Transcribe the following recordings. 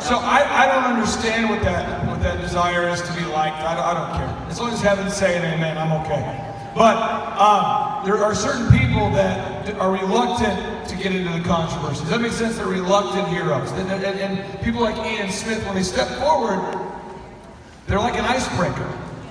So I don't understand what that desire is to be liked. I don't care. As long as heaven's saying amen, I'm okay. But there are certain people that are reluctant to get into the controversy. Does that make sense? They're reluctant heroes. And people like Ian Smith, when they step forward, they're like an icebreaker.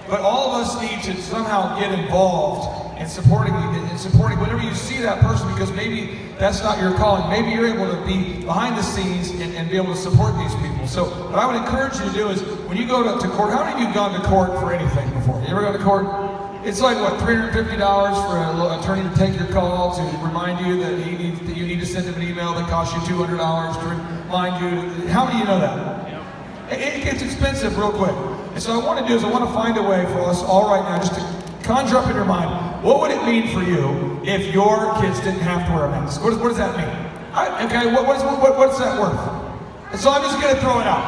But all of us need to somehow get involved in supporting whenever you see that person, because maybe that's not your calling. Maybe you're able to be behind the scenes and be able to support these people. So what I would encourage you to do is, when you go to court, how many of you have gone to court for anything before? You ever gone to court? It's like, what, $350 for an attorney to take your call, to remind you that you need to send him an email that costs you $200 to remind you. How many of you know that? It gets expensive real quick. And so what I want to do is I want to find a way for us all right now just to conjure up in your mind, what would it mean for you if your kids didn't have to wear a mask? What does that mean? Okay, what's that worth? And so I'm just going to throw it out.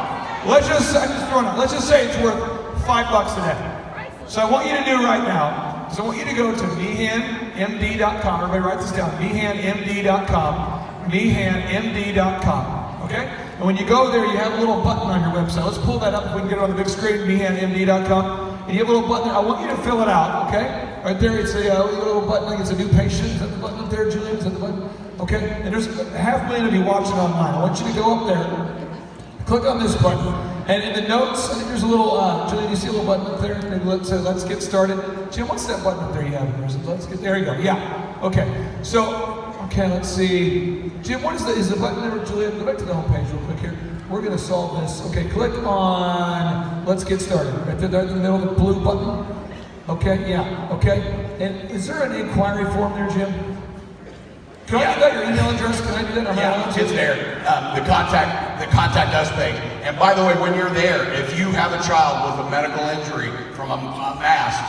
I'm just throwing it out. Let's just say it's worth $5 a day. So I want you to do right now is I want you to go to meehanmd.com. Everybody write this down. meehanmd.com. meehanmd.com. Okay? And when you go there, you have a little button on your website. Let's pull that up if we can get it on the big screen, meehanmd.com. And you have a little button there. I want you to fill it out, okay? Right there, it's a little button, like it's a new patient. Is that the button up there, Julian? Is that the button? Okay? And there's 500,000 of you watching online. I want you to go up there, click on this button, and in the notes, I think there's a little, Julian, you see a little button up there? Maybe let's get started. Jim, what's that button up there you have? There you go, yeah. Okay, so, okay, let's see. Jim, is the button there, Julian? Go back to the home page real quick here. We're going to solve this. Okay, click on, let's get started. Right there in the middle of the blue button. Okay, yeah, okay. And is there an inquiry form there, Jim? Can I do that? Your email address? Can I do that? It's there. The contact us page. And by the way, when you're there, if you have a child with a medical injury from a mask,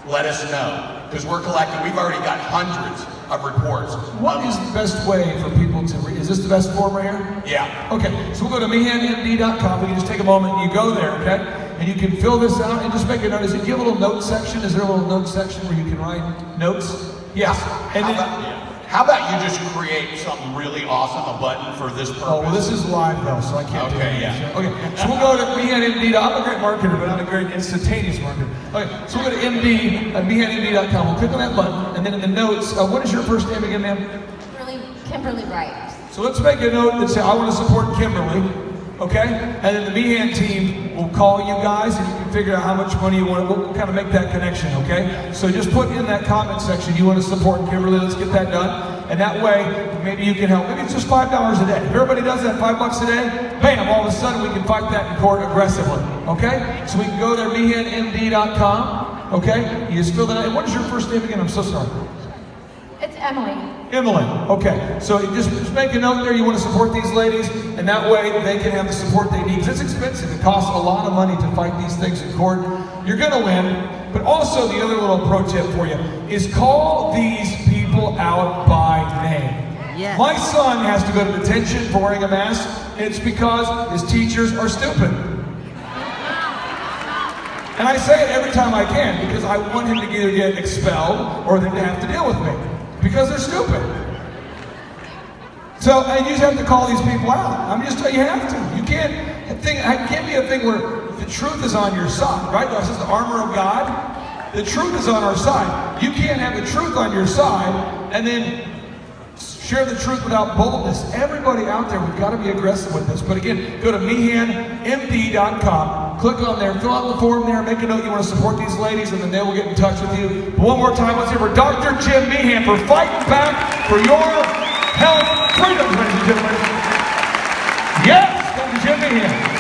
let us know. Because we're collecting, we've already got hundreds of reports. What is the best way for people to read? Is this the best form right here? Yeah. Okay, so we'll go to meehanmd.com. We can just take a moment, you go there, okay? And you can fill this out and just make a note. Is it, do you have a little note section? Is there a little note section where you can write notes? Yes. And how about you just create something really awesome, a button for this purpose? Oh, well, this is live though, so I can't do it. Yeah. Okay, so we'll go to meehanmd.com. I'm a great marketer, but I'm a great instantaneous marketer. Okay, so we'll go to meehanmd.com. We'll click on that button, and then in the notes, what is your first name again, ma'am? Kimberly Wright. So let's make a note that says, I want to support Kimberly. Okay? And then the Meehan team will call you guys and you can figure out how much money you want. We'll kind of make that connection, okay? So just put in that comment section, you want to support Kimberly, let's get that done. And that way, maybe you can help. Maybe it's just $5 a day. If everybody does that $5 a day, bam, all of a sudden we can fight that in court aggressively, okay? So we can go there, meehanmd.com, okay? You just fill that out. And what is your first name again? I'm so sorry. It's Emily. Emily, okay. So just make a note there, you want to support these ladies, and that way they can have the support they need. Because it's expensive. It costs a lot of money to fight these things in court. You're going to win, but also the other little pro tip for you is call these people out by name. Yes. My son has to go to detention for wearing a mask, and it's because his teachers are stupid. And I say it every time I can, because I want him to either get expelled or them to have to deal with me. Because they're stupid. So, and you just have to call these people out. I'm just telling you, have to. You can't think. It can't be a thing where the truth is on your side, right? This is the armor of God. The truth is on our side. You can't have the truth on your side and then share the truth without boldness. Everybody out there, we've got to be aggressive with this. But again, go to meehanmd.com. Click on there, fill out the form there, make a note you want to support these ladies, and then they will get in touch with you. But one more time, let's hear for Dr. Jim Meehan for fighting back for your health freedoms, ladies and gentlemen. Yes, Dr. Jim Meehan.